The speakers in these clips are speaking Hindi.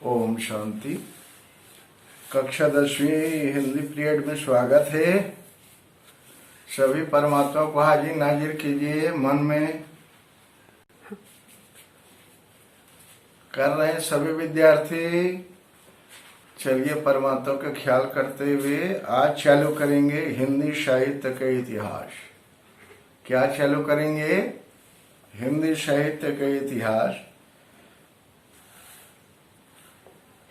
ओम शांति। कक्षा 10वीं हिंदी पीरियड में स्वागत है। सभी परमात्मा को हाजिर नाजिर कीजिए। मन में कर रहे हैं सभी विद्यार्थी। चलिए परमात्मा का ख्याल करते हुए आज चालू करेंगे हिंदी साहित्य का इतिहास। क्या चालू करेंगे? हिंदी साहित्य का इतिहास।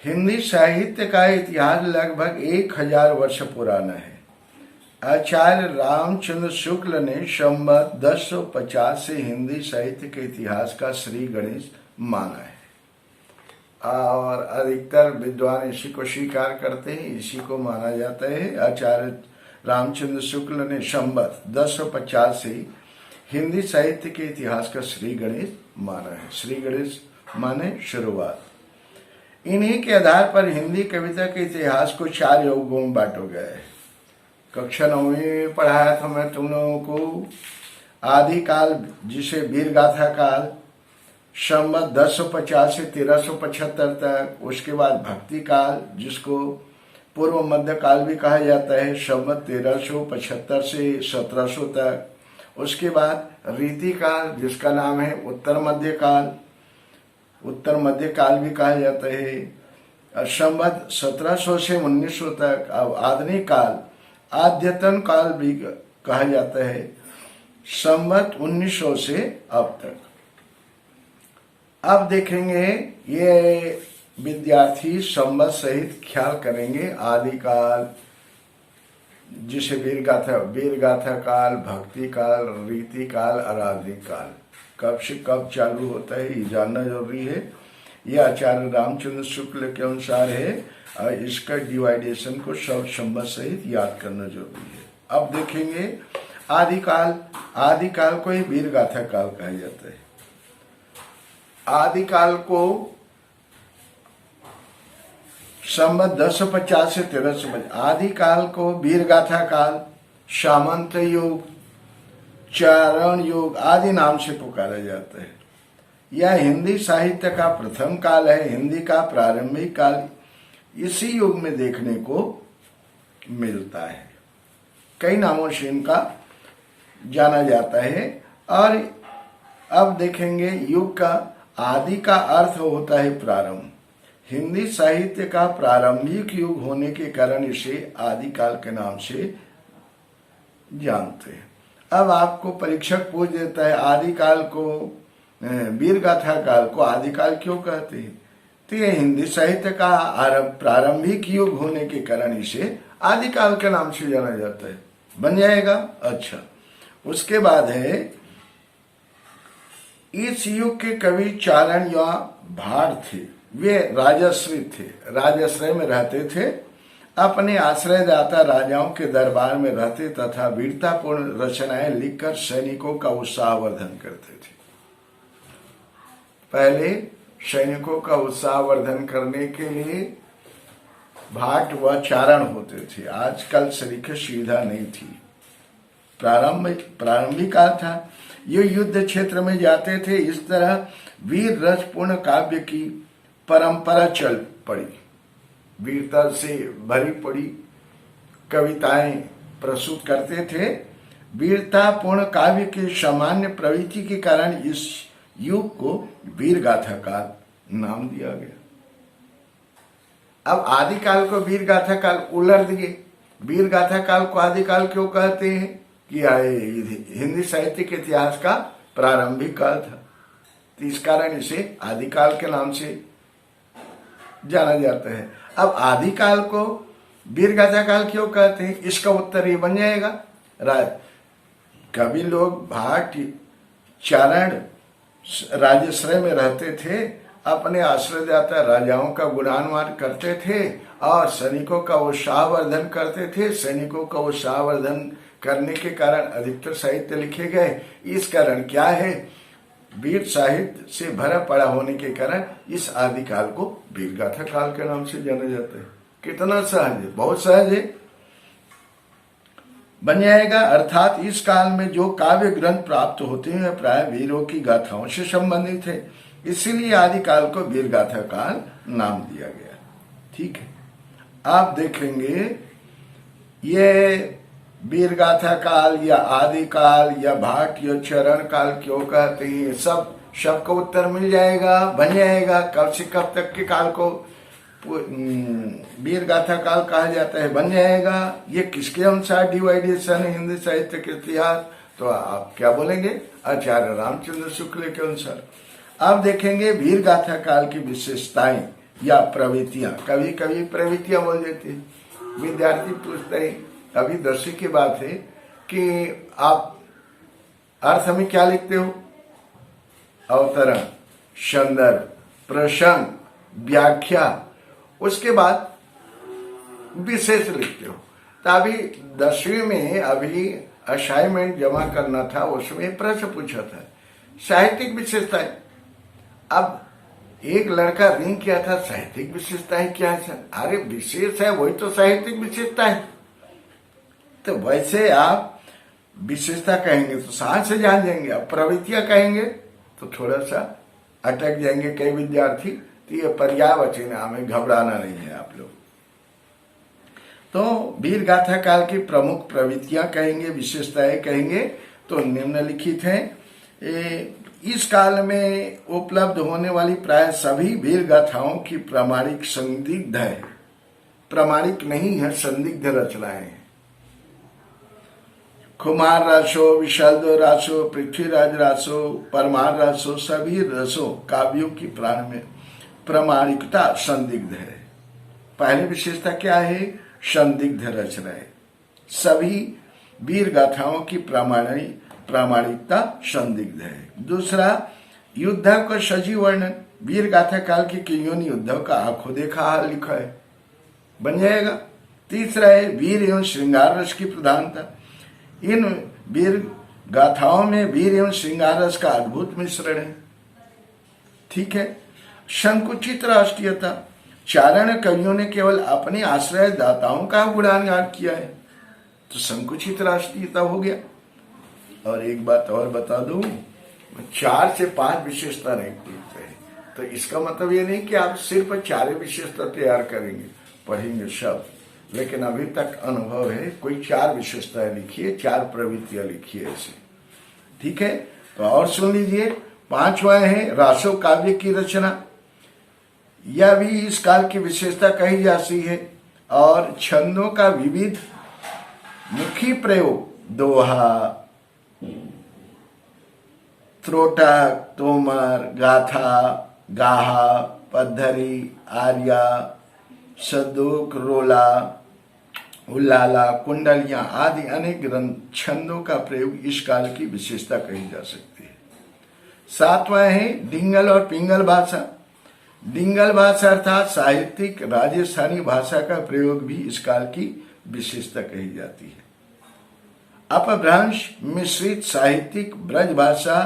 हिंदी साहित्य का इतिहास लगभग 1000 वर्ष पुराना है। आचार्य रामचंद्र शुक्ल ने संवत 1050 से हिंदी साहित्य के इतिहास का श्री गणेश माना है और अधिकतर विद्वान इसी को स्वीकार करते हैं, इसी को माना जाता है। आचार्य रामचंद्र शुक्ल ने संवत 1050 से हिंदी साहित्य के इतिहास का श्री गणेश माना है। श्री गणेश माने शुरुआत। इन्हीं के आधार पर हिंदी कविता के इतिहास को 4 युगों में बांटा गया है। कक्षा 9वीं में पढ़ाया था मैं तुम लोगों को आदि काल, जिसे वीर गाथा काल, संवत 1050 से 1375 तक। उसके बाद भक्ति काल, जिसको पूर्व मध्य काल भी कहा जाता है, संवत 1375 से 1700 तक। उसके बाद रीति काल, जिसका नाम है उत्तर मध्य काल, उत्तर मध्य काल भी कहा जाता है, संवत 1700 से 1900 तक। अब आधुनिक काल, आद्यतन काल भी कहा जाता है, संवत 1900 से अब तक। अब देखेंगे ये विद्यार्थी संवत सहित ख्याल करेंगे। आदि काल, जिसे वीर गाथा काल, भक्ति काल, रीति काल और आधुनिक काल। कब से कब चालू होता है ये जानना जरूरी है। यह आचार्य रामचंद्र शुक्ल के अनुसार है और इसका डिवाइडेशन को सब संवत सहित याद करना जरूरी है। अब देखेंगे आदिकाल। आदिकाल को ही वीर गाथा काल कहा जाता है। आदिकाल को संवत 1050 से 1350। आदिकाल को वीर गाथा काल, सामंत युग, चारण युग आदि नाम से पुकारा जाता है। यह हिंदी साहित्य का प्रथम काल है। हिंदी का प्रारंभिक काल इसी युग में देखने को मिलता है। कई नामों से इनका जाना जाता है। और अब देखेंगे युग का। आदि का अर्थ होता है प्रारंभ। हिंदी साहित्य का प्रारंभिक युग होने के कारण इसे आदिकाल के नाम से जानते हैं। अब आपको परीक्षक पूछ देता है आदिकाल को, वीर गाथा काल को आदिकाल क्यों कहते हैं? तो ये हिंदी साहित्य का प्रारंभिक युग होने के कारण इसे आदिकाल के नाम से जाना जाता है। बन जाएगा। अच्छा, उसके बाद है इस युग के कवि चारण या भाड़ थे। वे राजाश्रय थे, राजाश्रय में रहते थे। अपने आश्रयदाता राजाओं के दरबार में रहते तथा वीरतापूर्ण रचनाएं लिखकर सैनिकों का उत्साहवर्धन करते थे। पहले सैनिकों का उत्साहवर्धन करने के लिए भाट व चारण होते थे। आजकल सरीखे सुविधा नहीं थी। प्रारंभिक काल था। ये युद्ध क्षेत्र में जाते थे। इस तरह वीर रसपूर्ण काव्य की परंपरा चल पड़ी। वीरता से भरी पड़ी कविताएं प्रस्तुत करते थे। वीरतापूर्ण काव्य के सामान्य प्रवृत्ति के कारण इस युग को वीर गाथा काल नाम दिया गया। अब आदिकाल को वीर गाथा काल उलट दिए। वीर गाथा काल को आदिकाल क्यों कहते हैं? कि हिंदी साहित्य के इतिहास का प्रारंभिक काल था, तो इस कारण इसे आदिकाल के नाम से जाना जाता है। अब आदिकाल को वीर गाथा काल क्यों कहते हैं? इसका उत्तर ये बन जाएगा। कवि लोग भाट चारण राजाश्रय में रहते थे। अपने आश्रयदाता राजाओं का गुणानुवाद करते थे और सैनिकों का उत्साहवर्धन करते थे। सैनिकों का उत्साहवर्धन करने के कारण अधिकतर साहित्य लिखे गए। इस कारण क्या है, वीर साहित्य से भरा पड़ा होने के कारण इस आदिकाल को वीर गाथा काल के नाम से जाना जाता है। कितना सहज है, बहुत सहज है। बन जाएगा। अर्थात इस काल में जो काव्य ग्रंथ प्राप्त होते हैं प्राय वीरों की गाथाओं से संबंधित है। इसीलिए आदिकाल को वीर गाथा काल नाम दिया गया। ठीक है, आप देखेंगे ये वीर गाथा काल या आदिकाल या भाट या चरण काल क्यों कहते हैं, सबको उत्तर मिल जाएगा, बन जाएगा। कब से कब तक के काल को वीर गाथा काल कहा जाता है, बन जाएगा। ये किसके अनुसार डिवाइडेशन है हिंदी साहित्य के इतिहास, तो आप क्या बोलेंगे, आचार्य रामचंद्र शुक्ल के अनुसार। आप देखेंगे वीर गाथा काल की विशेषताएं या प्रवृत्तियां, कभी कभी प्रवृत्तियां बोल देते हैं, विद्यार्थी पूछते हैं, अभी 10वीं की बात है कि आप अर्थ में क्या लिखते हो, अवतरण, संदर्भ, प्रसंग, व्याख्या, उसके बाद विशेष लिखते हो। तो अभी 10वीं में अभी असाइनमेंट जमा करना था, उसमें प्रश्न पूछा था साहित्यिक विशेषताएं। अब एक लड़का रिंग किया था, साहित्यिक विशेषताएं क्या है? अरे विशेष है वही तो साहित्यिक विशेषता है। तो वैसे आप विशेषता कहेंगे तो साथ से जान जाएंगे, अब प्रवृत्तियां कहेंगे तो थोड़ा सा अटक जाएंगे कई विद्यार्थी। तो ये पर्यायवाची नाम है, घबराना नहीं है आप लोग। तो वीर गाथा काल की प्रमुख प्रवृत्तियां कहेंगे, विशेषताएं कहेंगे तो निम्नलिखित हैं। इस काल में उपलब्ध होने वाली प्राय सभी वीर गाथाओं की प्रामाणिक संदिग्ध है, प्रामाणिक नहीं है, संदिग्ध रचनाएं हैं। कुमार रासो, विशल्द रासो, पृथ्वीराज रासो, परमार रासो, सभी रसों काव्यों की प्राण में प्रामाणिकता संदिग्ध है। पहली विशेषता क्या है, संदिग्ध रचनाएं। सभी वीर गाथाओं की प्रामाणिकता संदिग्ध है। दूसरा, युद्धव का सजीव वर्णन, वीर गाथा काल के कईयों ने युद्धव का आंखों देखा हाल लिखा है, बन जाएगा। तीसरा है वीर एवं श्रृंगार रस की प्रधानता, इन वीर गाथाओं में वीर एवं श्रृंगार रस का अद्भुत मिश्रण है। ठीक है। संकुचित राष्ट्रीयता, चारण कवियों ने केवल अपने आश्रय दाताओं का गुणगान किया है, तो संकुचित राष्ट्रीयता हो गया। और एक बात और बता दूं, 4 से 5 विशेषता नहीं पूछते हैं, तो इसका मतलब ये नहीं कि आप सिर्फ 4 विशेषता तैयार करेंगे, पढ़ेंगे सब, लेकिन अभी तक अनुभव है कोई 4 विशेषताएं लिखिए, 4 प्रवृत्तियां लिखिए ऐसे। ठीक है, तो और सुन लीजिए। 5वां है रासो काव्य की रचना, यह भी इस काल की विशेषता कही जाती है। और छंदों का विविध मुखी प्रयोग, दोहा, त्रोटक, तोमर, गाथा, गाहा, पद्धरी, आर्या, सदुक, रोला, उल्लाला, कुंडलियां आदि अनेक ग्रंथ छंदों का प्रयोग इस काल की विशेषता कही जा सकती है। 7वां है डिंगल और पिंगल भाषा, डिंगल भाषा अर्थात साहित्यिक राजस्थानी भाषा का प्रयोग भी इस काल की विशेषता कही जाती है। अपभ्रंश मिश्रित साहित्यिक ब्रज भाषा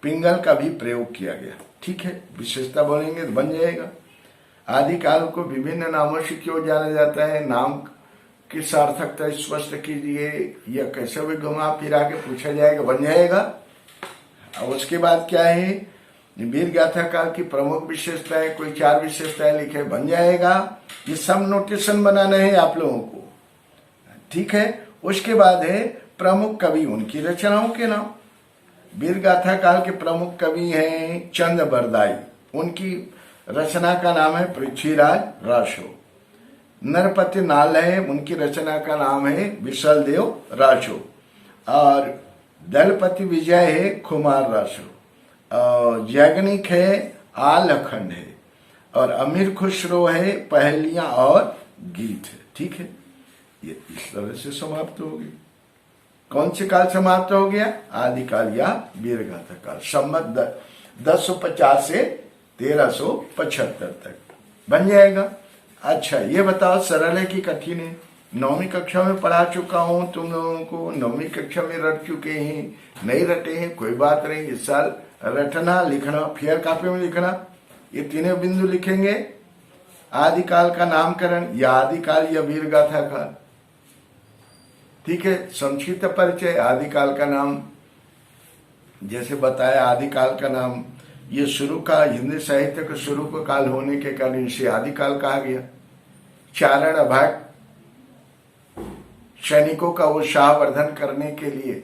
पिंगल का भी प्रयोग किया गया। ठीक है, विशेषता बोलेंगे तो बन जाएगा। आदिकाल को विभिन्न नामों से क्यों जाना जाता है, नाम की सार्थकता स्पष्ट कीजिए, या कैसे भी घुमा फिरा के पूछा जाएगा, बन जाएगा। और उसके बाद क्या है, वीर गाथा काल की प्रमुख विशेषताएं, कोई 4 विशेषताएं लिखे, बन जाएगा। ये सब नोटेशन बनाना है आप लोगों को। ठीक है, उसके बाद है प्रमुख कवि, उनकी रचनाओं के नाम। वीर गाथा काल के प्रमुख कवि हैं चंद बरदाई, उनकी रचना का नाम है पृथ्वीराज रासो। नरपति नाल है, उनकी रचना का नाम है विशल देव रासो। और दलपति विजय है कुमार रासो। और जैगनिक है आलखंड है। और अमीर खुसरो है पहेलियां और गीत है। ठीक है, ये इस तरह से समाप्त हो गई। कौन से काल समाप्त हो गया, आदिकाल या वीर गाथा काल, संवत 1050 से 1375 तक बन जाएगा। अच्छा ये बताओ, सरल है कि कठिन है? 9वीं कक्षा में पढ़ा चुका हूं तुम लोगों को, 9वीं कक्षा में रट चुके हैं, नहीं रटे हैं कोई बात नहीं, इस साल रटना लिखना, फेयर कॉपी में लिखना, ये तीनों बिंदु लिखेंगे। आदिकाल का नामकरण, या आदिकाल या वीर गाथा काल। ठीक है, संक्षिप्त परिचय, आदिकाल का नाम जैसे बताया, आदिकाल का नाम ये शुरू का हिंदी साहित्य का शुरू का काल होने के कारण इसे आदिकाल कहा गया। चारण अभाग सैनिकों का उत्साहवर्धन करने के लिए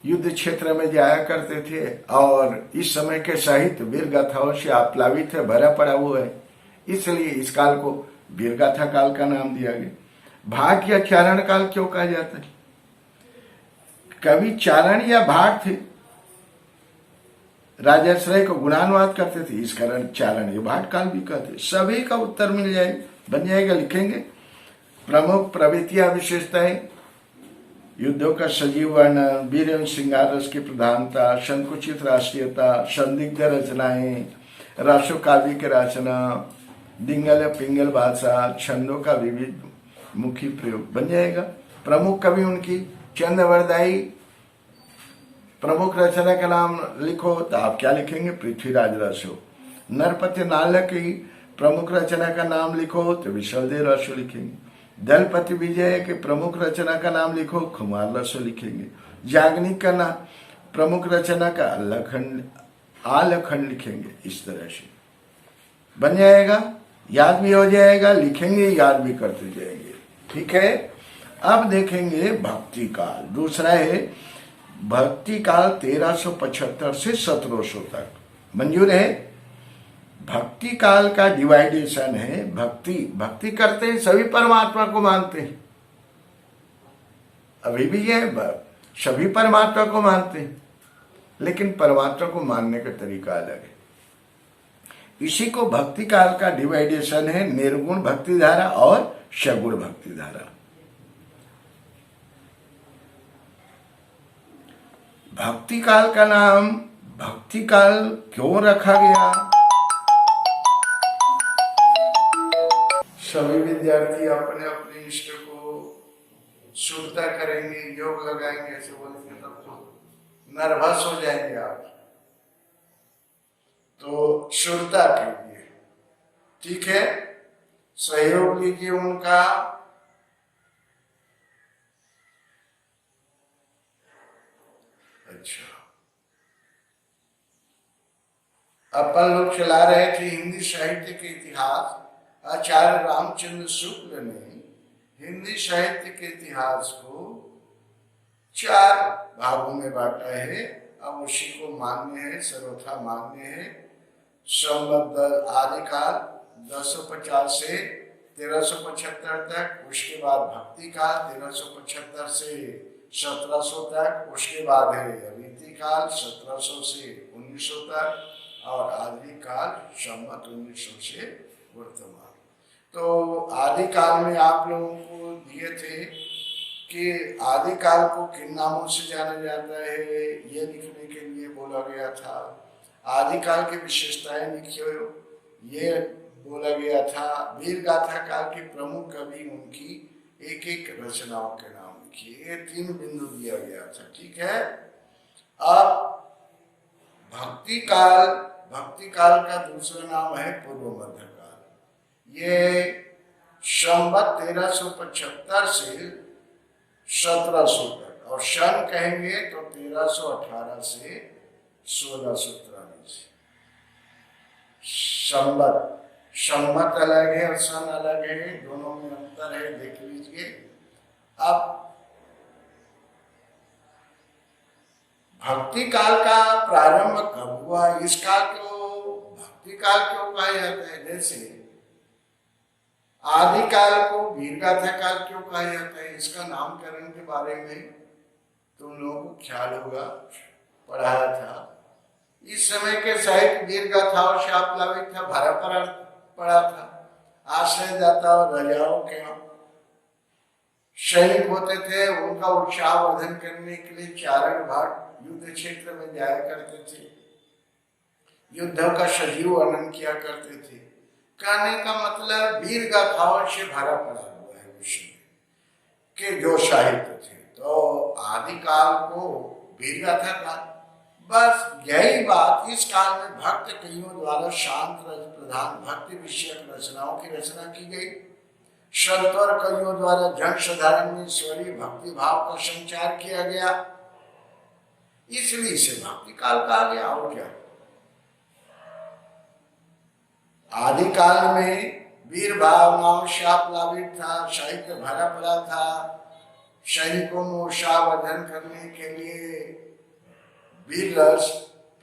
युद्ध क्षेत्र में जाया करते थे और इस समय के साहित्य वीर गाथाओं से आप्लावित है, भरा पड़ा हुआ है, इसलिए इस काल को वीर गाथा काल का नाम दिया गया। भाग या चारण काल क्यों कहा जाता है? कवि चारण या भाग थे, राजाश्रय को गुणानुवाद करते थे, इस कारण चारण या भाट काल भी कहते। सभी का उत्तर मिल जाएगा, बन जाएगा, लिखेंगे। प्रमुख प्रवृत्तियां विशेषताएं, युद्धों का सजीव वर्णन, वीर एवं श्रृंगार रस की प्रधानता, संकुचित राष्ट्रीयता, संदिग्ध रचनाएं, रासो काव्य की रचना, डिंगल या पिंगल भाषा, छंदों का विविध मुखी प्रयोग, बन जाएगा। प्रमुख कवि उनकी चंद्रवरदाई, प्रमुख रचना का नाम लिखो तो आप क्या लिखेंगे? पृथ्वीराज रसो। नरपति नाल की प्रमुख रचना का नाम लिखो तो विशलदेव रसो लिखेंगे। दलपति विजय के प्रमुख रचना का नाम लिखो, खुमार रसो लिखेंगे। जागनिक का नाम प्रमुख रचना का आलखंड लिखेंगे। इस तरह से बन जाएगा, याद भी हो जाएगा, लिखेंगे, याद भी करते जाएंगे। ठीक है, अब देखेंगे भक्ति काल। दूसरा है भक्ति काल 1375 से 1700 तक। मंजूर है? भक्ति काल का डिवाइडेशन है। भक्ति करते हैं, सभी परमात्मा को मानते हैं, अभी भी ये सभी परमात्मा को मानते हैं, लेकिन परमात्मा को मानने का तरीका अलग है। इसी को भक्ति काल का डिवाइडेशन है, निर्गुण भक्ति धारा और सगुण भक्ति धारा। भक्ति काल का नाम भक्ति काल क्यों रखा गया? सभी विद्यार्थी अपने अपने इष्ट को शुद्धता करेंगे, योग लगाएंगे, ऐसे बोलेंगे तब तो नर्वस हो जाएंगे आप, तो शुद्धता कीजिए। ठीक है, सहयोग लीजिए उनका। अच्छा, अपन लोग चला रहे थे हिंदी साहित्य के इतिहास। आचार्य रामचंद्र शुक्ल ने हिंदी साहित्य के इतिहास को 4 भागों में बांटा है। अब उसी को मान्य है, सर्वथा मान्य है। संबद्ध आदिकाल 1050 से 1375 तक, उसके बाद भक्ति काल 1375 से 1700 तक, उसके बाद है रीति काल 1700 से 1900 तक, और आदि काल संवत 1900 से वर्तमान। तो आदि काल में आप लोगों को दिए थे कि आदि काल को किन नामों से जाना जाता है, ये लिखने के लिए बोला गया था। आदि काल की विशेषताएं लिखियो, ये बोला गया था। वीर गाथा काल के प्रमुख कवि, उनकी एक एक रचनाओं के नाम लिखिए। ये 3 बिंदु दिया गया था। ठीक है, अब भक्ति काल का दूसरा नाम है पूर्व मध्य काल। ये संवत 1375 से 1700 तक, और सन कहेंगे तो 1318 से 1643। संवत अलग है और सन अलग है, दोनों में अंतर है, देख लीजिए। अब भक्ति काल का प्रारंभ कब हुआ? इस काल को भक्ति काल क्यों कहा जाता है? जैसे आदि काल को वीर गाथा काल क्यों कहा जाता है? इसका नामकरण के बारे में तुम लोगों को ख्याल होगा, पढ़ाया था। इस समय के साहित्य वीर गाथाओं से आप्लावित था, भरा पड़ा था। आश्रयदाता और राजाओं के सैनिक होते थे, उनका उत्साहवर्धन करने के लिए चारण भाट युद्ध क्षेत्र में जाया करते थे, युद्धों का सजीव वर्णन किया करते थे। कहने का मतलब वीर गाथाओं से भरा पड़ा हुआ है विषय के जो साहित्य थे। तो आदिकाल को वीर गाथा काल, बस यही बात। इस काल में भक्त कवियों द्वारा शांत रस प्रधान भक्ति विषयक रचनाओं की रचना की गई। संतवर कवियों द्वारा जन साधारण में ईश्वरीय भक्ति भाव का संचार किया गया, इसलिए इसे भक्ति काल कहा गया। और क्या? आदिकाल में वीर भावनाओं से आप्लावित था, साहित्य भरा पड़ा था। सैनिकों में उत्साहवर्धन करने के लिए वीर रस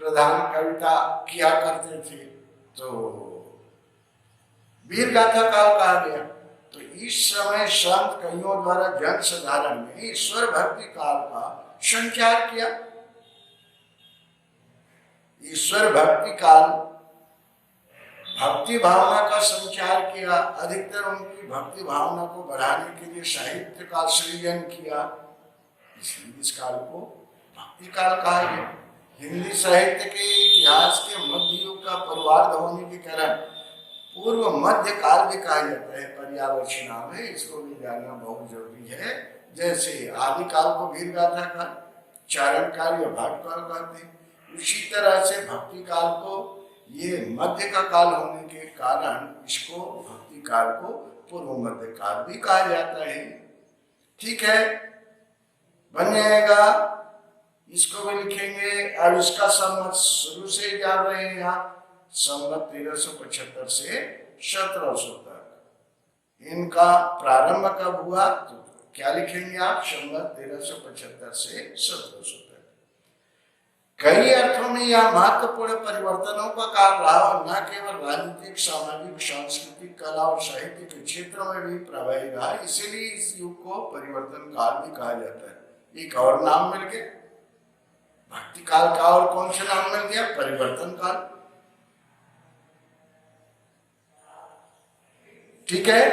प्रधान कविता किया करते थे, तो वीर गाथा काल कहा गया। तो इस समय संत कवियों द्वारा जन साधारण में ईश्वर भक्ति काल का संचार किया। ईश्वर भक्ति काल भक्ति भावना का संचार किया। अधिकतर उनकी भक्ति भावना को बढ़ाने के लिए साहित्य का सृजन किया, इसलिए इस काल को भक्ति काल कहा गया। हिंदी साहित्य के इतिहास के मध्य युग का पूर्वार्ध होने के कारण पूर्व मध्य काल भी कहा जाता है। पर्यावरण नाम है, इसको भी जानना बहुत जरूरी है। जैसे आदि काल को वीर गाथा काल, चारण काल या भाट काल कहते हैं, उसी तरह से भक्ति काल को ये मध्य का काल होने के कारण इसको भक्ति काल को पूर्व मध्य काल भी कहा जाता है। ठीक है, बन जाएगा, इसको भी लिखेंगे। अब इसका संवत शुरू से जान रहे हैं यहाँ, संवत 1375 से 1700 तक। इनका प्रारंभ कब हुआ तो क्या लिखेंगे आप? संवत 1375 से 1700 तक। कई अर्थों में यह महत्वपूर्ण परिवर्तनों का काल रहा और न केवल राजनीतिक, सामाजिक, सांस्कृतिक, कला और साहित्य के क्षेत्रों में भी प्रभावी रहा। इसीलिए इस युग को परिवर्तन काल भी कहा जाता है। एक और नाम मिल गया भक्ति काल का, और कौन सा नाम मिल गया? परिवर्तन काल। ठीक है,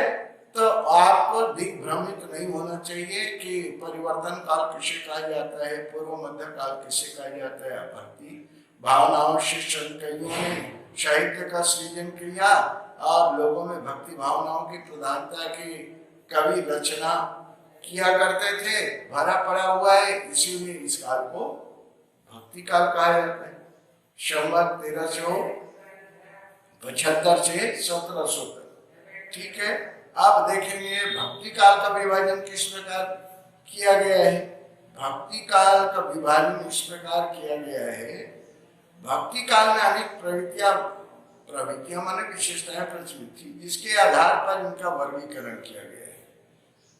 तो आपको दिग्भ्रमित नहीं होना चाहिए कि परिवर्तन काल किसे कहा जाता है, पूर्व मध्य काल किसे कहा जाता है। भक्ति भावनाओं से संत कवियों ने साहित्य का सृजन किया और लोगों में भक्ति भावनाओं की प्रधानता की कवि रचना किया करते थे, भरा पड़ा हुआ है, इसीलिए इस काल को भक्ति काल कहा जाता है। संवत 1375 से 1700 तक। ठीक है, अब देखेंगे भक्ति काल का विभाजन किस प्रकार किया गया है। भक्ति काल का विभाजन इस प्रकार किया गया है। भक्ति काल में अनेक प्रवृत्तियां माने विशेषताएं प्रचलित थी, जिसके आधार पर इनका वर्गीकरण किया गया है।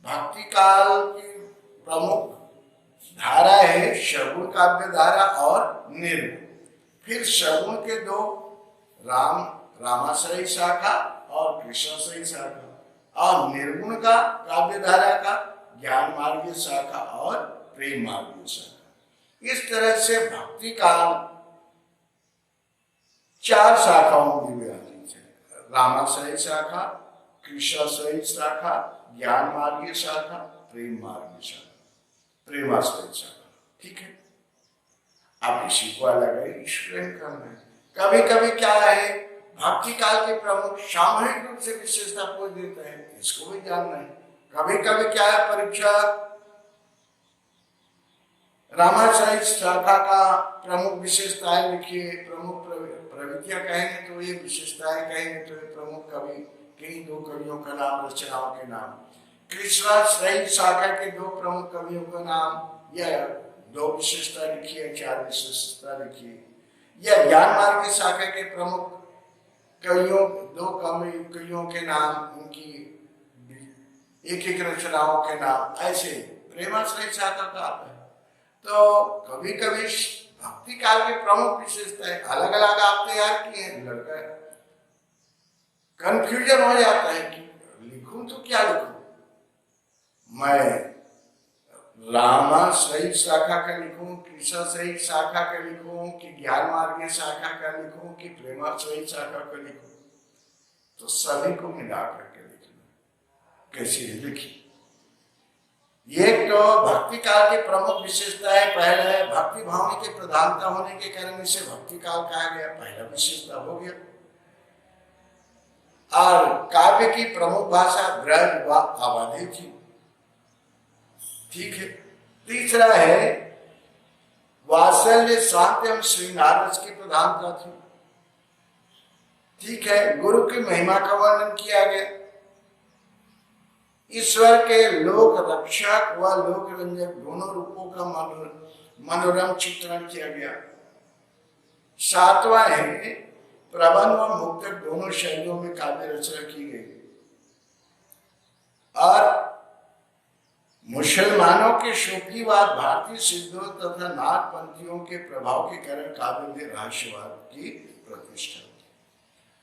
भक्ति काल की प्रमुख धारा है शगुन काव्य धारा और निर्गुण। फिर शगुन के दो, रामाश्रयी शाखा और कृष्णाश्रयी शाखा, और निर्गुण का काव्य धारा का ज्ञान मार्गीय शाखा और प्रेम मार्गीय शाखा। इस तरह से भक्ति काल 4 शाखाओं में विभाजित है। रामाश्रयी शाखा, कृष्णाश्रयी शाखा, ज्ञान मार्गीय शाखा, प्रेम मार्गीय शाखा, प्रेमाश्रयी शाखा। ठीक है, अब इसी को अलग एक्सप्लेन करना है। कभी कभी क्या है, भक्ति काल के प्रमुख सामूहिक रूप से विशेषता पूछ देता है, इसको भी जानना है। कभी कभी क्या है, परीक्षा रामाश्रयी शाखा का प्रमुख विशेषताएं लिखिए, प्रमुख प्रवृत्तियां कहेंगे तो ये विशेषताएं, कहेंगे तो ये प्रमुख कवि, कई 2 कवियों का नाम, रचनाओं के नाम। कृष्णाश्रयी शाखा के 2 प्रमुख कवियों का नाम या 2 विशेषता लिखिए, 4 विशेषता लिखिए। या ज्ञान मार्ग की शाखा के प्रमुख कवियों, 2 कवियों के नाम, उनकी एक रचनाओं के नाम, ऐसे प्रेमाश्रयी शाखा का आता है। तो कभी कभी भक्ति काल के प्रमुख विशेषताएं अलग अलग आप तैयार किए हैं, लड़का कंफ्यूजन हो जाता है कि लिखूं तो क्या लिखूं। मैं रामाश्रयी शाखा का लिखूं, कृष्णाश्रयी शाखा का लिखूं, कि ज्ञान मार्गीय शाखा का लिखूं, कि प्रेमाश्रयी शाखा का लिखूं, तो सभी को मिला करके लिखना। कैसे लिखी? ये तो भक्ति काल की प्रमुख विशेषता है। पहला है भक्ति भावना की प्रधानता होने के कारण इसे भक्ति काल कहा गया, पहला विशेषता हो गया। और काव्य की प्रमुख भाषा ब्रज व अवधी थी। ठीक है, तीसरा है वात्सल्य, शांति एवं श्रृंगार रस की प्रधानता थी। ठीक है, गुरु की महिमा का वर्णन किया गया, ईश्वर के लोक रक्षक व लोक रंजक दोनों रूपों का मनोरम चित्रण किया गया। 7वां है प्रबंध और मुक्तक दोनों शैलियों में काव्य रचना की गई और मुसलमानों के सूफीवाद, भारतीय सिद्धों तथा नागपंथियों के प्रभाव के कारण काव्य में रहस्यवाद की प्रतिष्ठा।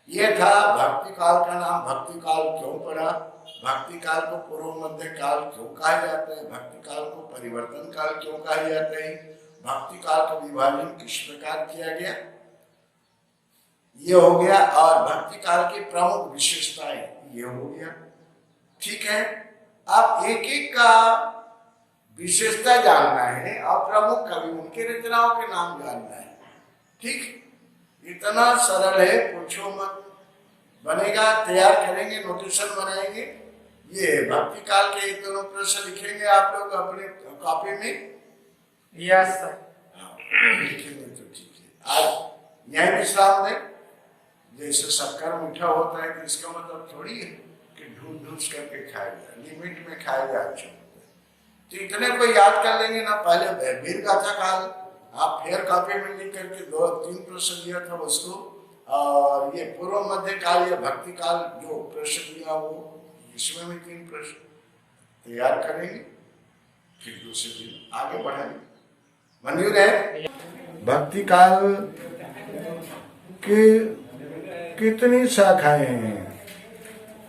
यह था भक्ति काल का नाम। भक्ति काल क्यों पड़ा, भक्ति काल को पूर्व मध्य काल क्यों कहा जाता है, भक्ति काल को परिवर्तन काल क्यों कहा जाता है, भक्ति काल का विभाजन किस प्रकार किया गया, ये हो गया। और भक्ति काल की प्रमुख विशेषताएं ये हो गया। ठीक है, अब एक एक का विशेषता जानना है और प्रमुख कवि उनके रचनाओं के नाम जानना है। ठीक, इतना सरल है, पूछो मत। बनेगा, तैयार करेंगे, नोटेशन बनाएंगे। ये भक्ति काल के दोनों प्रश्न लिखेंगे आप लोग अपने कॉपी में। Yes sir. लिखेंगे तो ठीक है। आज यह विश्राम दें। जैसे शक्कर मीठा होता है तो इसका मतलब थोड़ी है कि ढूंढ करके खाया जाए, लिमिट में खाया जाए। अच्छा, तो इतने को याद कर लेंगे ना। पहले वीर गाथा काल आप फेयर कॉपी में लिख करके 2-3 प्रश्न दिया था उसको, और ये पूर्व मध्य काल या भक्ति काल जो प्रश्न दिया वो इसमें भी 3 प्रश्न तैयार करेंगे, फिर दूसरे दिन आगे बढ़ेंगे। मंजूर है? भक्ति काल की कितनी शाखाएं हैं?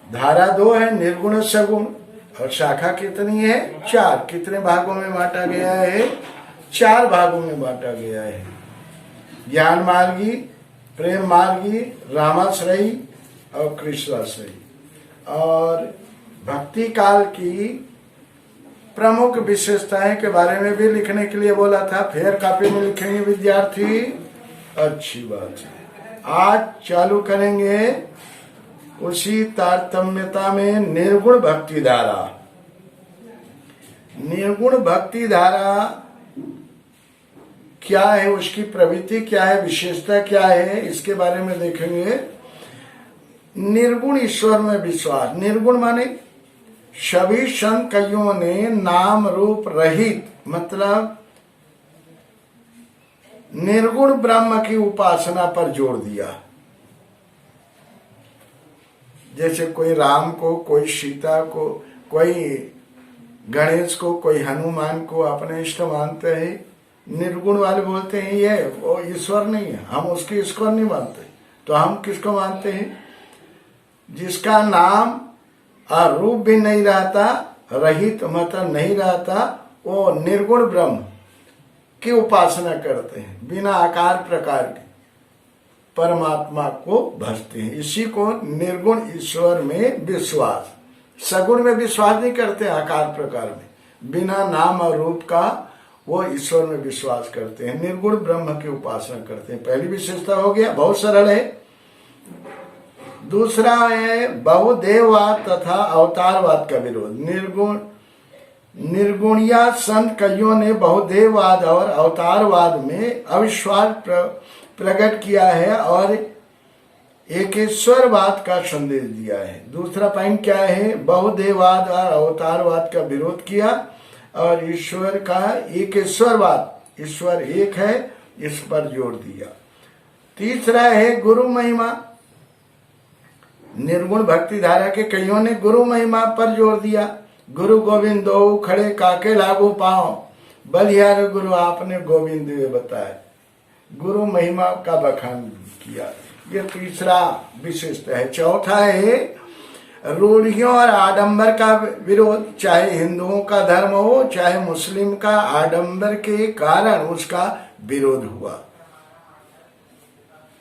धारा 2 है, निर्गुण सगुण। और शाखा कितनी है? 4। कितने भागों में बांटा गया है? 4 भागों में बांटा गया है। ज्ञान मार्गी, प्रेम मार्गी, रामाश्रयी और कृष्णाश्रयी। और भक्ति काल की प्रमुख विशेषताएं के बारे में भी लिखने के लिए बोला था। फेयर कॉपी में लिखेंगे विद्यार्थी। अच्छी बात है। आज चालू करेंगे उसी तारतम्यता में निर्गुण भक्ति धारा। निर्गुण भक्ति धारा क्या है, उसकी प्रवृत्ति क्या है, विशेषता क्या है, इसके बारे में देखेंगे। निर्गुण ईश्वर में विश्वास। निर्गुण माने सभी संत कइयों ने नाम रूप रहित, मतलब निर्गुण ब्रह्म की उपासना पर जोर दिया। जैसे कोई राम को, कोई सीता को, कोई गणेश को, कोई हनुमान को अपने इष्ट मानते हैं। निर्गुण वाले बोलते हैं ये वो ईश्वर नहीं है, हम उसके ईश्वर नहीं मानते। तो हम किसको मानते हैं? जिसका नाम और रूप भी नहीं रहता, रहित मतलब नहीं रहता, वो निर्गुण ब्रह्म की उपासना करते हैं। बिना आकार प्रकार के परमात्मा को भजते हैं। इसी को निर्गुण ईश्वर में विश्वास। सगुण में विश्वास नहीं करते, आकार प्रकार में, बिना नाम और रूप का वो ईश्वर में विश्वास करते हैं। निर्गुण ब्रह्म की उपासना करते हैं। पहली विशेषता हो गया, बहुत सरल है। दूसरा है बहुदेववाद तथा अवतारवाद का विरोध। निर्गुणिया संत कइयों ने बहुदेववाद और अवतारवाद में अविश्वास प्रकट किया है और एकेश्वरवाद का संदेश दिया है। दूसरा पॉइंट क्या है? बहुदेववाद और अवतारवाद का विरोध किया और ईश्वर का एकेश्वरवाद, ईश्वर एक है, इस पर जोर दिया। तीसरा है गुरु महिमा। निर्गुण भक्ति धारा के कईयों ने गुरु महिमा पर जोर दिया। गुरु गोविंद दो खड़े काके लागू पाओ, बलिहार गुरु आपने गोविंद बताया। गुरु महिमा का बखान किया। ये तीसरा विशेषता है। चौथा है रूढ़ियों और आडंबर का विरोध। चाहे हिंदुओं का धर्म हो चाहे मुस्लिम का, आडंबर के कारण उसका विरोध हुआ।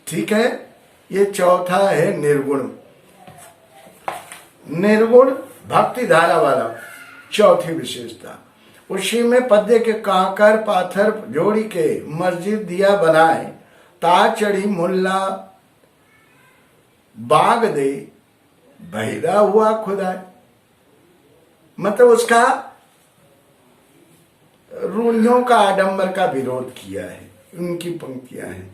ठीक है, ये चौथा है निर्गुण। निर्गुण भक्ति धारा वाला चौथी विशेषता। उसी में पद्य के कांकर पाथर जोड़ी के मस्जिद दिया बनाए, ता चढ़ी मुल्ला बाग दे, बहिरा हुआ खुदा। मतलब उसका रूढ़ियों का आडंबर का विरोध किया है। उनकी पंक्तियां हैं।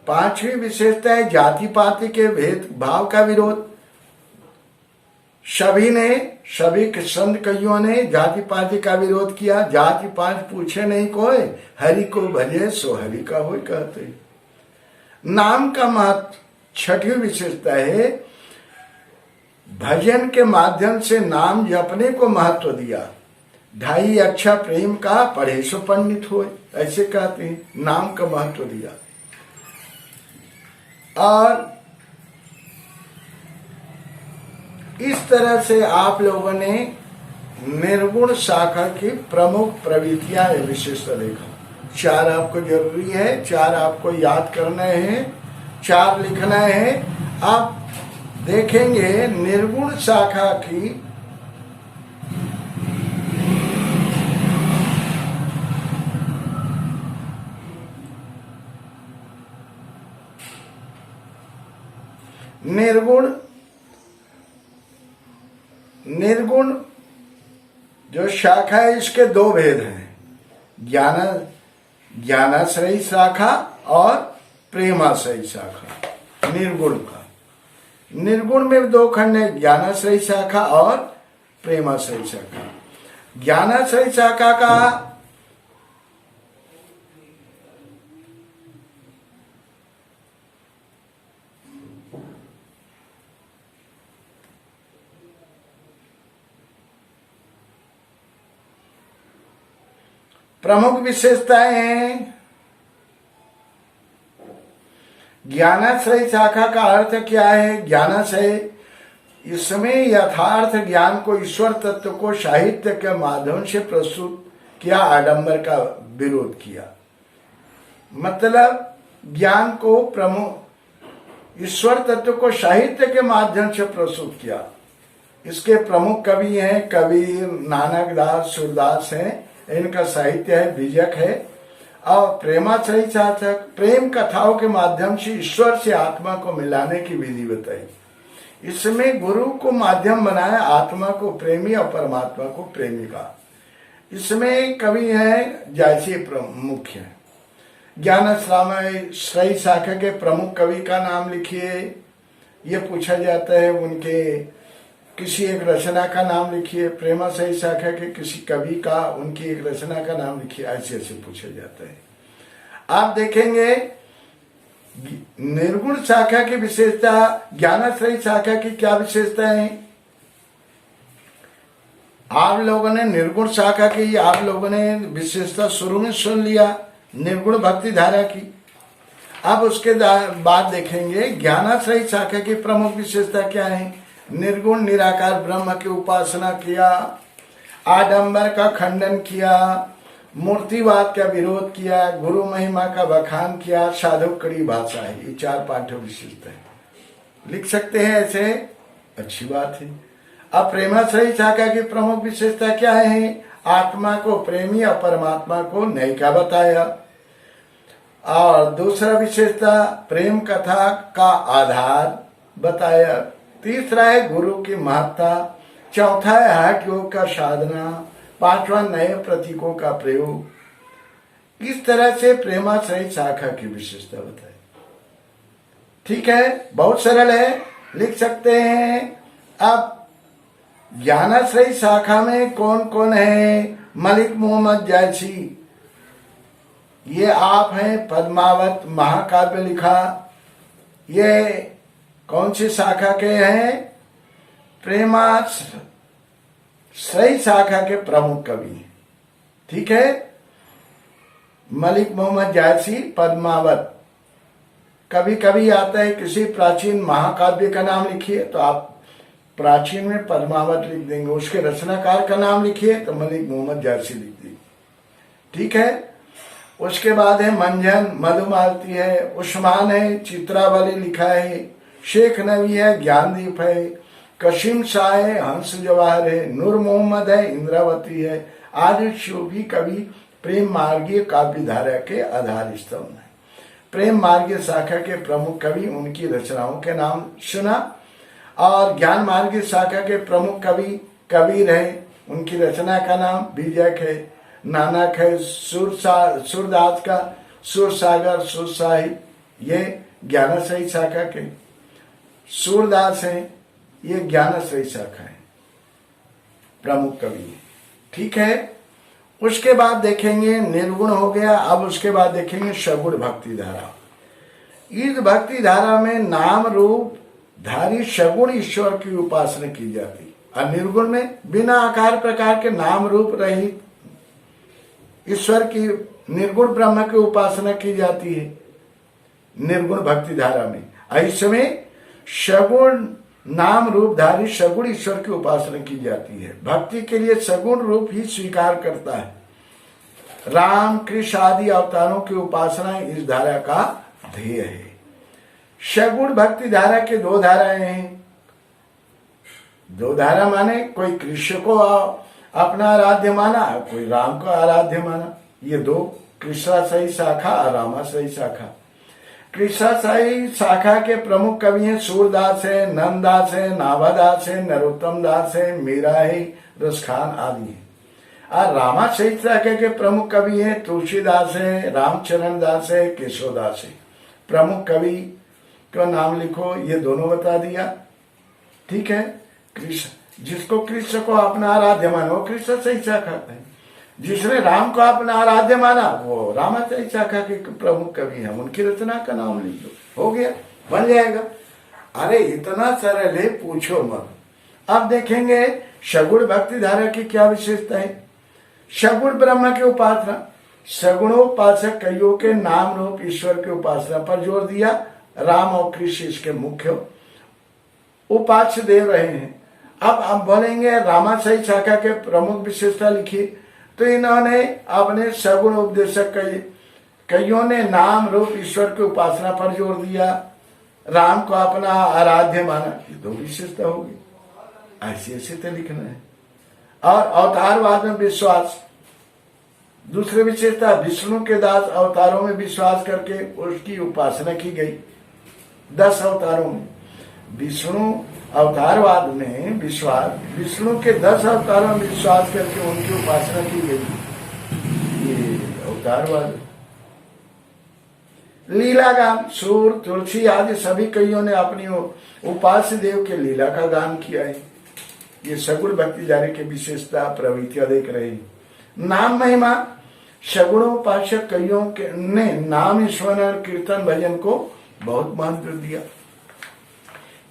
पांचवी विशेषता है जाति पाति के भेदभाव का विरोध। सभी संत कइयों ने जाति पाति का विरोध किया। जाति पाति पूछे नहीं कोई, हरि को भजे सो हरि का होय कहते। नाम का महत्व छठी विशेषता है भजन के माध्यम से नाम जपने को महत्व दिया। ढाई अक्षा प्रेम का पढ़े सो पंडित हो, ऐसे कहते हैं, नाम का महत्व दिया। और इस तरह से आप लोगों ने निर्गुण शाखा की प्रमुख प्रवृत्तियां या विशेषता देखा। 4 आपको जरूरी है, 4 आपको याद करना है, 4 लिखना है। आप देखेंगे निर्गुण शाखा की निर्गुण जो शाखा है इसके 2 भेद हैं, ज्ञानाश्रयी शाखा और प्रेमाश्रयी शाखा। निर्गुण में 2 खंड है, ज्ञानाश्रयी शाखा और प्रेमाश्रयी शाखा। ज्ञानाश्रयी शाखा का प्रमुख विशेषताएं हैं। ज्ञानाश्रय शाखा का अर्थ क्या है? ज्ञानाश्रय, इसमें यथार्थ ज्ञान को, ईश्वर तत्व को साहित्य के माध्यम से प्रस्तुत किया, आडंबर का विरोध किया। मतलब ज्ञान को प्रमुख, ईश्वर तत्व को साहित्य के माध्यम से प्रस्तुत किया। इसके प्रमुख कवि हैं कबीर, नानक दास, सूरदास हैं, इनका साहित्य है, बीजक है। और प्रेमाश्रयी साधक, प्रेम कथाओं के माध्यम से ईश्वर से आत्मा को मिलाने की विधि बताई। इसमें गुरु को माध्यम बनाया, आत्मा को प्रेमी और परमात्मा को प्रेमिका। इसमें कवि है जायसी मुख्य है। ज्ञानाश्रयी शाखा के प्रमुख कवि का नाम लिखिए, ये पूछा जाता है। उनके किसी एक रचना का नाम लिखिए। प्रेमाश्रयी शाखा के किसी कवि का, उनकी एक रचना का नाम लिखिए, ऐसे ऐसे पूछा जाता है। आप देखेंगे निर्गुण शाखा की विशेषता, ज्ञानाश्रयी शाखा की क्या विशेषता है? आप लोगों ने निर्गुण शाखा की, आप लोगों ने विशेषता शुरू में सुन लिया, निर्गुण भक्ति धारा की। अब उसके बाद देखेंगे ज्ञानाश्रयी शाखा की प्रमुख विशेषता क्या है। निर्गुण निराकार ब्रह्म की उपासना किया, आडंबर का खंडन किया, मूर्तिवाद का विरोध किया, गुरु महिमा का बखान किया, साधु कड़ी भाषा है। ये 4 पाठ्य विशेषता है, लिख सकते हैं ऐसे, अच्छी बात है। अब प्रेमाश्रयी शाखा की प्रमुख विशेषता क्या है? आत्मा को प्रेमी और परमात्मा को नैका बताया। और दूसरा विशेषता प्रेम कथा का आधार बताया। तीसरा है गुरु की महत्ता। चौथा है हठ योग का साधना। 5वां नए प्रतीकों का प्रयोग। इस तरह से प्रेमाश्रयी शाखा की विशेषता बताई। ठीक है, बहुत सरल है, लिख सकते हैं। अब ज्ञानाश्रयी शाखा में कौन कौन है? मलिक मोहम्मद जायसी, ये आप हैं। पद्मावत महाकाव्य लिखा, ये कौन सी शाखा के हैं? प्रेमाश्रयी शाखा के प्रमुख कवि। ठीक है, मलिक मोहम्मद जायसी, पद्मावत। कभी कभी आता है किसी प्राचीन महाकाव्य का नाम लिखिए तो आप प्राचीन में पद्मावत लिख देंगे, उसके रचनाकार का नाम लिखिए तो मलिक मोहम्मद जायसी लिख देंगे। ठीक है, उसके बाद है मंजन, मधुमालती है, उस्मान है, चित्रावली लिखा है, शेख नबी है, ज्ञानदीप है, कशीम शाह है, हंस जवाहर है, नूर मोहम्मद है, इंद्रावती है, आदि सूफी कवि प्रेम मार्गीय काव्य धारा के आधार स्तंभ है। प्रेम मार्गीय शाखा के प्रमुख कवि, उनकी रचनाओं के नाम सुना। और ज्ञान मार्गीय शाखा के प्रमुख कवि कबीर है, उनकी रचना का नाम बीजक है। नानक है, सूरदास का सुरसागर सुरसाहिब, ये ज्ञानाश्रयी शाखा के। सूरदास है, ये ज्ञानाश्रयी शाखा है, प्रमुख कवि है। ठीक है, उसके बाद देखेंगे निर्गुण हो गया। अब उसके बाद देखेंगे सगुण भक्ति धारा। इस भक्ति धारा में नाम रूप धारी सगुण ईश्वर की उपासना की जाती, और निर्गुण में बिना आकार प्रकार के नाम रूप रहित ईश्वर की निर्गुण ब्रह्म की उपासना की जाती है निर्गुण भक्ति धारा में। इसमें सगुण नाम रूपधारी सगुण ईश्वर की उपासना की जाती है। भक्ति के लिए सगुण रूप ही स्वीकार करता है। राम कृष्ण आदि अवतारों की उपासना इस धारा का ध्येय है। सगुण भक्ति धारा के दो धाराएं हैं। दो धारा माने कोई कृष्ण को अपना आराध्य माना, कोई राम को आराध्य माना। ये दो कृष्णाशाही शाखा और रामाशाही शाखा। कृष्णाशाही शाखा के प्रमुख कवि हैं सूरदास है, नंददास है, नाभादास है, नरोत्तम दास है, मीरा है, रसखान आदि है। और रामाशाही शाखा के प्रमुख कवि हैं तुलसीदास है, रामचरण दास है, केशवदास है। प्रमुख कवि का नाम लिखो, ये दोनों बता दिया, ठीक है। कृष्ण, जिसको कृष्ण को अपना आराध्य माना वो कृष्ण शाही शाखा है। जिसने राम को अपना आराध्य माना वो रामाशाही शाखा के प्रमुख कवि हैं। उनकी रचना का नाम लिख दो, हो गया, बन जाएगा। अरे इतना सरल है, पूछो मत। अब देखेंगे सगुण भक्ति धारा की क्या विशेषता है। सगुण ब्रह्म की उपासना, सगुणोपासक कईयों के नाम रूप ईश्वर की उपासना पर जोर दिया। राम और कृष्ण इसके मुख्य उपास्य देव रहे हैं। अब बोलेंगे रामाशाही शाखा के प्रमुख विशेषता लिखी, तो इन्होंने अपने सगुण उपदेशक कईयों ने नाम रूप ईश्वर की उपासना पर जोर दिया। राम को अपना आराध्य माना, ये दो विशेषता होगी। ऐसे ऐसे तो लिखना है। और अवतारवाद में विश्वास, दूसरी विशेषता विष्णु के दास अवतारों में विश्वास करके उसकी उपासना की गई। 10 अवतारों में विष्णु अवतारवाद में विश्वास, विष्णु के 10 अवतारों में विश्वास करके उनकी उपासना की गई। ये अवतारवाद। लीला गान, सूर तुलसी आदि सभी कईयों ने अपनी उपास्य देव के लीला का गान किया है। ये सगुण भक्ति धारा की विशेषता प्रवृत्तियां देख रहे हैं। नाम महिमा, सगुणोपासक कईयों के ने नाम स्मरण कीर्तन भजन को बहुत महत्व दिया।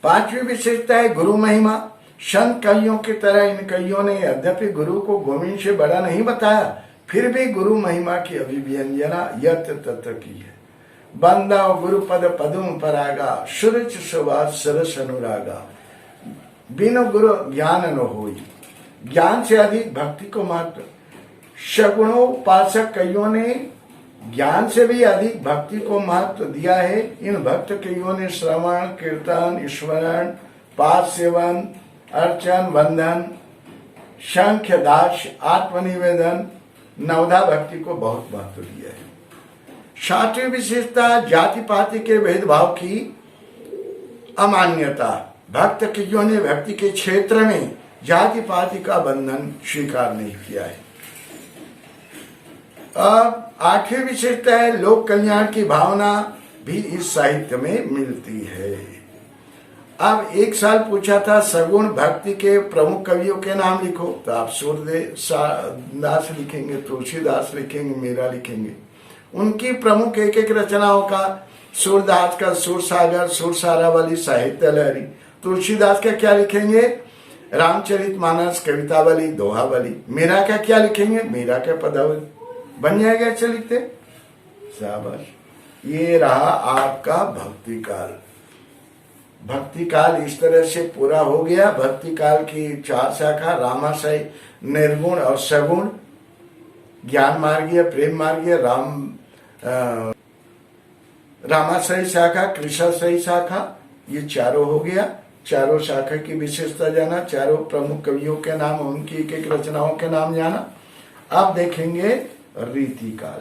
5वीं विशेषता है गुरु महिमा। संत कईयों की तरह इन कईयों ने यद्यपि गुरु को गोविंद से बड़ा नहीं बताया, फिर भी गुरु महिमा की अभिव्यंजना यत्र तत्र की है। बंदा गुरु पद पदुम परागा, सुरच सुवास सरस अनुरागा। बिनु गुरु ज्ञान न होई, ज्ञान से अधिक भक्ति को महत्व। सगुणोपासक कईयों ने ज्ञान से भी अधिक भक्ति को महत्व दिया है। इन भक्त कईयों ने श्रवण कीर्तन स्मरण पाद सेवन अर्चन वंदन शंख दास आत्मनिवेदन नवधा भक्ति को बहुत महत्व दिया है। 7वीं विशेषता जाति पाति के भेदभाव की अमान्यता। भक्त कईयों ने भक्ति के क्षेत्र में जाति पाति का बंधन स्वीकार नहीं किया है। अब 8वीं विशेषता है लोक कल्याण की भावना भी इस साहित्य में मिलती है। अब एक साल पूछा था सगुण भक्ति के प्रमुख कवियों के नाम लिखो, तो आप सूरदास लिखेंगे, तुलसीदास लिखेंगे, मीरा लिखेंगे। उनकी प्रमुख एक एक रचनाओं का, सूरदास का सुरसागर सुरसारावली साहित्य लहरी। तुलसीदास का क्या लिखेंगे, रामचरितमानस कवितावली दोहावली। मीरा का क्या लिखेंगे, मीरा का पदावली। बन जाएगा ऐसे लिखते, शाबाश। ये रहा आपका भक्ति काल। भक्ति काल इस तरह से पूरा हो गया। भक्ति काल की 4 शाखा, रामाशय, निर्गुण और सगुण, ज्ञान मार्गीय, प्रेम मार्गीय, रामाशय शाखा, कृष्णाशय शाखा, ये चारों हो गया। चारों शाखा की विशेषता जाना, चारों प्रमुख कवियों के नाम, उनकी एक एक रचनाओं के नाम जाना। अब देखेंगे रीति काल।